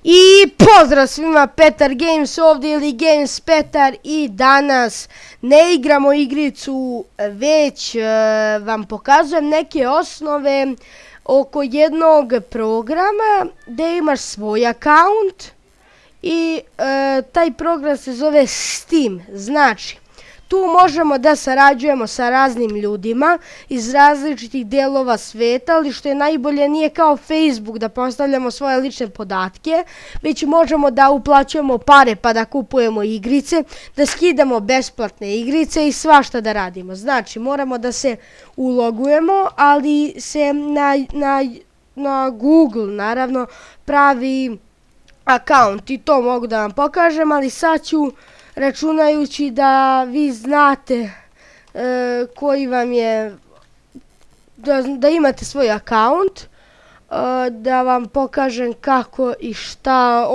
I pozdrav svima, Petar Games ovdje ili Games Petar i danas ne igramo igricu, već vam pokazujem neke osnove oko jednog programa gdje imaš svoj account i taj program se zove Steam. Znači, tu možemo da sarađujemo sa raznim ljudima iz različitih dijelova sveta, ali što je najbolje nije kao Facebook da postavljamo svoje lične podatke, već možemo da uplaćujemo pare pa da kupujemo igrice, da skidamo besplatne igrice i svašta da radimo. Znači, moramo da se ulogujemo, ali se na Google naravno pravi account i to mogu da vam pokažem, ali sad ću, računajući da vi znate koji vam je, da imate svoj account, da vam pokažem kako i šta,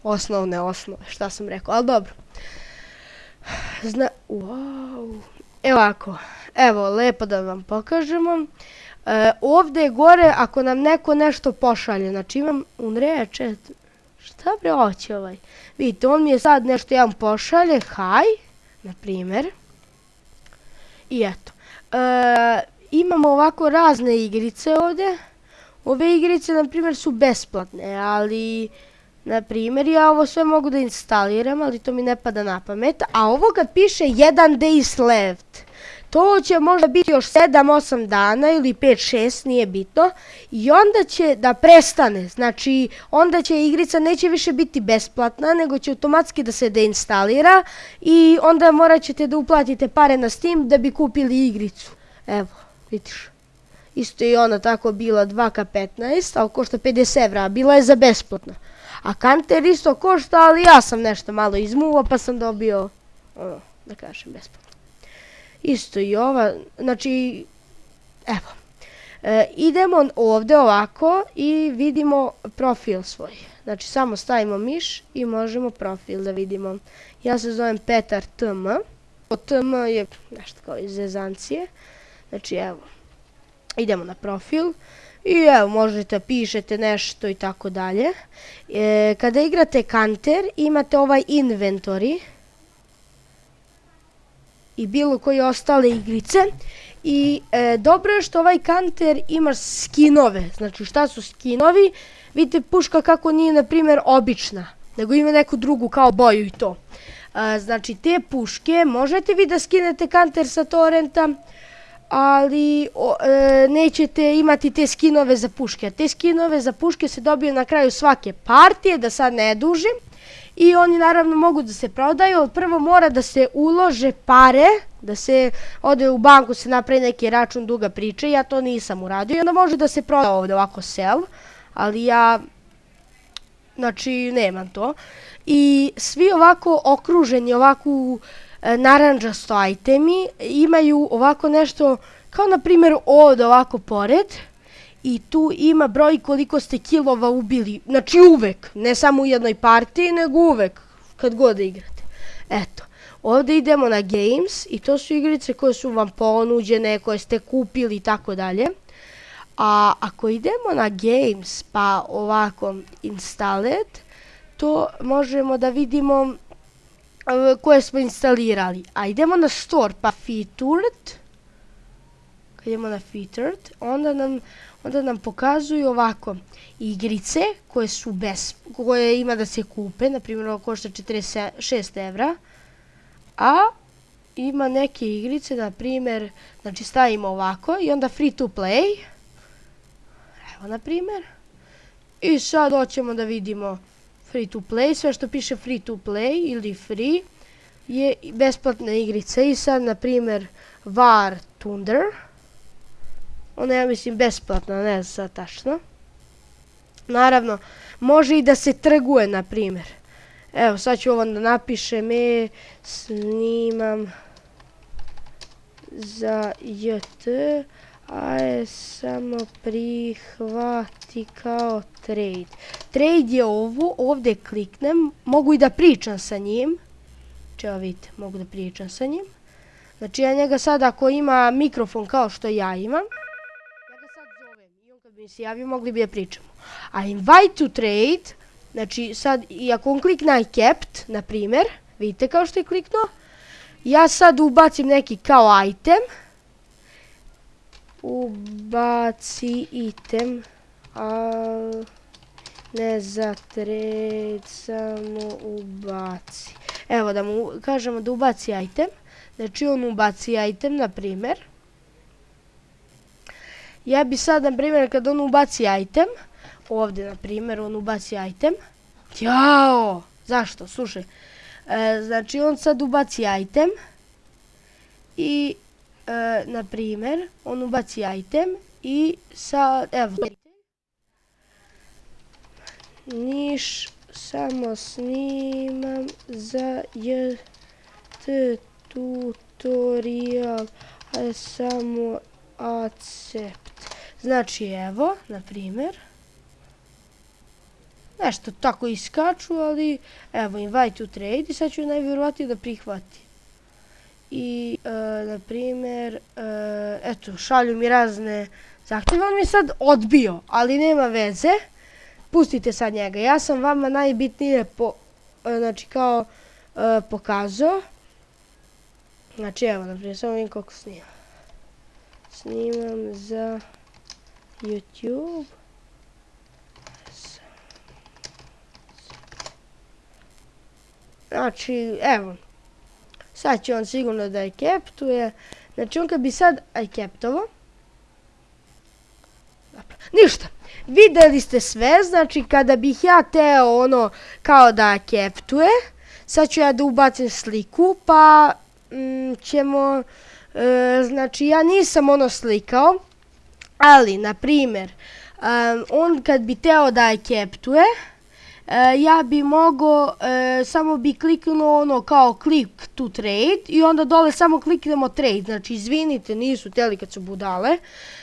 osnovne osnove, šta sam rekao, ali dobro. Wow. Evo ovako, evo, lepo da vam pokažemo. Ovdje gore, ako nam neko nešto pošalje, znači imam unreče, šta bre hoće ovaj? Vidite, on mi je sad nešto jedan pošalje, hi, na primjer. I eto. Imamo ovako razne igrice ovdje. Ove igrice, na primjer, su besplatne, ali, na primjer, ja ovo sve mogu da instaliram, ali to mi ne pada na pamet. A ovo kad piše 1 days left, to će možda biti još 7-8 dana ili 5-6, nije bitno. I onda će da prestane, znači onda će igrica neće više biti besplatna, nego će automatski da se deinstalira i onda morat ćete da uplatite pare na Steam da bi kupili igricu. Evo, vidiš. Isto je ona tako bila 2K15, ali košta 50 evra, bila je za besplatno. A Counter isto košta, ali ja sam nešto malo izmuvao pa sam dobio, da kažem, besplatno. Isto i ova, znači, evo, idemo ovdje ovako i vidimo profil svoj. Znači, samo stavimo miš i možemo profil da vidimo. Ja se zovem Petar TM, TM je nešto kao iz zezancije. Znači, evo, idemo na profil i evo, možete pišete nešto i tako dalje. Kada igrate Counter, imate ovaj inventory i bilo koje ostale igrice i dobro je što ovaj Counter ima skinove. Znači, šta su skinovi? Vidite puška kako nije, na primjer, obična, nego ima neku drugu kao boju i to. Znači, te puške možete vi da skinete Counter sa torrenta, ali nećete imati te skinove za puške. Te skinove za puške se dobiju na kraju svake partije, da sad ne dužim. I oni naravno mogu da se prodaju, ali prvo mora da se ulože pare, da se ode u banku, se napravi neki račun, duga priča, ja to nisam uradio. I onda može da se proda ovdje ovako sell, ali ja, znači, nemam to. I svi ovako okruženi, ovako naranđasto itemi, imaju ovako nešto, kao na primjer ovdje ovako pored. I tu ima broj koliko ste kilova ubili, znači uvek, ne samo u jednoj partiji, nego uvek, kad god igrate. Eto, ovdje idemo na Games i to su igrice koje su vam ponuđene, koje ste kupili i tako dalje. A ako idemo na Games pa ovako Installed, to možemo da vidimo koje smo instalirali. A idemo na Store pa Featured. Kad idemo na Featured, onda nam pokazuju ovako igrice koje ima da se kupe, na primjer ovo košta 46 evra, a ima neke igrice, na primjer, znači stavimo ovako i onda free to play, evo na primjer, i sad hoćemo da vidimo free to play, sve što piše free to play ili free je besplatna igrica i sad na primjer War Thunder. Ona ja mislim besplatno, ne znam sad tačno. Naravno, može i da se trguje, na primjer. Evo, sad ću ovo da napišem, snimam za JT, a je samo prihvati kao trade. Trade je ovo, ovdje kliknem, mogu i da pričam sa njim. Evo vidite, mogu da pričam sa njim. Znači ja njega sad ako ima mikrofon kao što ja imam, mi se javi, mogli bi da pričamo. A invite to trade, znači sad, i ako on klikne I kept, na primjer, vidite kao što je kliknuo, ja sad ubacim neki kao item, ubaci item, ne za trade, samo ubaci. Evo da mu kažemo da ubaci item, znači on ubaci item, na primjer. Ja bi sad, na primjer, kad on ubaci item, ovdje, na primjer, on ubaci item, jao, zašto, slušaj, znači on sad ubaci item i, na primjer, on ubaci item i sad, evo, niš, samo snimam za tutorial, samo accept. Znači evo, na primjer, nešto tako iskaču, ali evo, invite to trade i sad ću najvjerovatnije da prihvati. I, na primjer, eto, šalju mi razne zahtjeve, on mi je sad odbio, ali nema veze. Pustite sad njega, ja sam vama najbitnije znači kao pokazao. Znači evo, naprijed, samo vidim koliko snimam. Snimam za YouTube. Znači, evo, sad će on sigurno da captuje. Znači on kad bi sad captovo, ništa. Vidjeli ste sve, znači kada bih ja teo ono kao da captuje, sad ću ja da ubacim sliku, pa ćemo, znači ja nisam ono slikao, ali na primjer, on kad bi teo da captuje, ja bi mogao, samo bi kliknuo ono kao click to trade i onda dole samo kliknemo trade, znači izvinite, nisu teli kad su budale,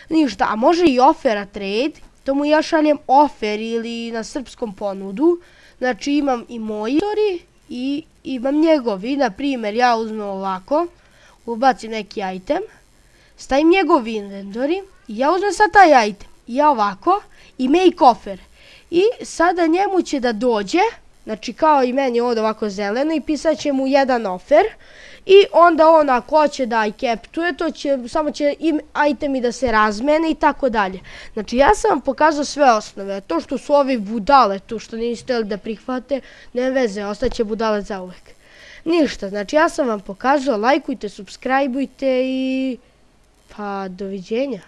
ništa, a može i offera trade, to mu ja šaljem offer ili na srpskom ponudu, znači imam i moj inventory i imam njegovi, na primjer ja uzmem ovako, ubacim neki item, stavim njegov inventory i ja uzmem sad taj item, i ja ovako i make offer. I sada njemu će da dođe, znači kao i meni ovdje ovako zeleno i pisat će mu jedan offer i onda on ako hoće da captuje, to će, samo će itemi da se razmene i tako dalje. Znači ja sam vam pokazao sve osnove, to što su ovi budale, to što niste htjeli da prihvate, nema veze, ostaće budale zauvek. Ništa, znači ja sam vam pokazao, lajkujte, subscribeujte i pa doviđenja.